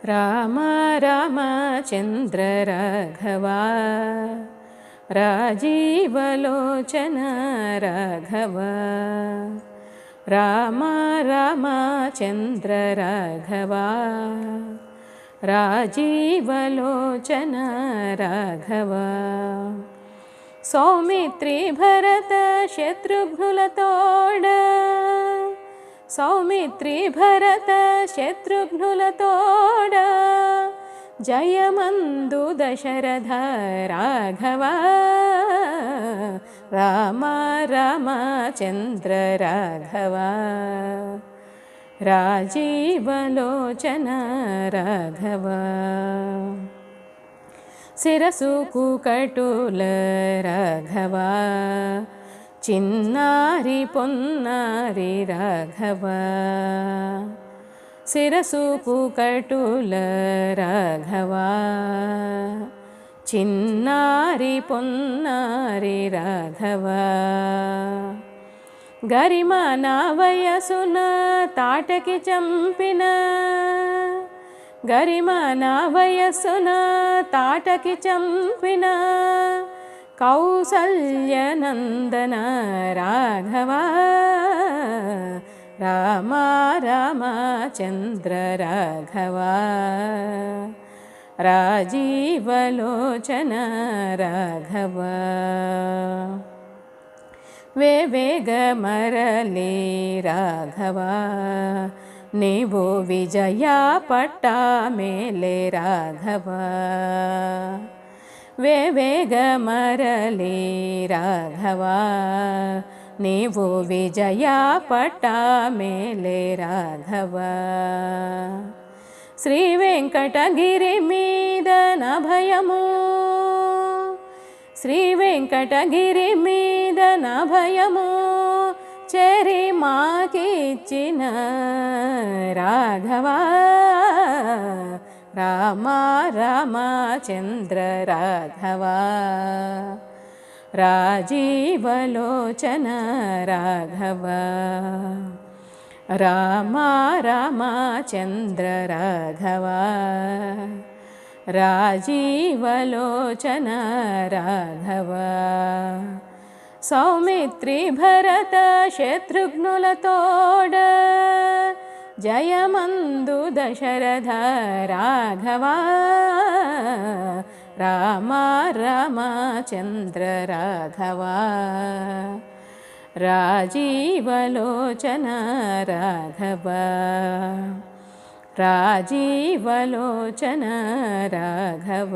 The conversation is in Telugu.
రామ రామచంద్ర రాఘవా రాజీవలోచన రాఘవా రామ రామచంద్ర రాఘవా రాజీవలోచన రాఘవా సౌమిత్రి భరత శత్రుఘ్నులతోడ సౌమిత్రి భరత శత్రుఘ్నులతోడ జయమందు దశరథ రాఘవ రామ రామచంద్ర రాఘవ రాజీవలోచన రాఘవ శిరసు కుకటుల రాఘవ చిన్నారి పొన్నారి రాఘవ శిరసు కుకటుల రాఘవ చిన్నారి పొన్నారి రాఘవ గరిమాన వయసున తాటకి చంపిన గరిమాన వయసున తాటకి చంపిన కౌసల్యనందన రాఘవ రామ రామచంద్ర రాఘవ రాజీవలోచన రాఘవ వేవేగ మరలి రాఘవ నీవు విజయ పట్టా మేలే రాఘవ వేవేగ మరలి రాఘవ నీవు విజయ పట్టా మేలే రాఘవ శ్రీ వెంకటగిరి మీద నభయము శ్రీ వెంకటగిరి మీద నభయము చెరి మాకిచ్చిన రాఘవ రామ రామచంద్ర రాఘవ రాజీవలోచన రాఘవ రామ రామచంద్ర రాఘవ రాజీవలోచన రాఘవ సౌమిత్రి భరత శత్రుఘ్నులతోడ జయమందు దశరథ రాఘవ రామ రామచంద్ర రాఘవ రాజీవలోచన రాఘవ రాజీవలోచన రాఘవ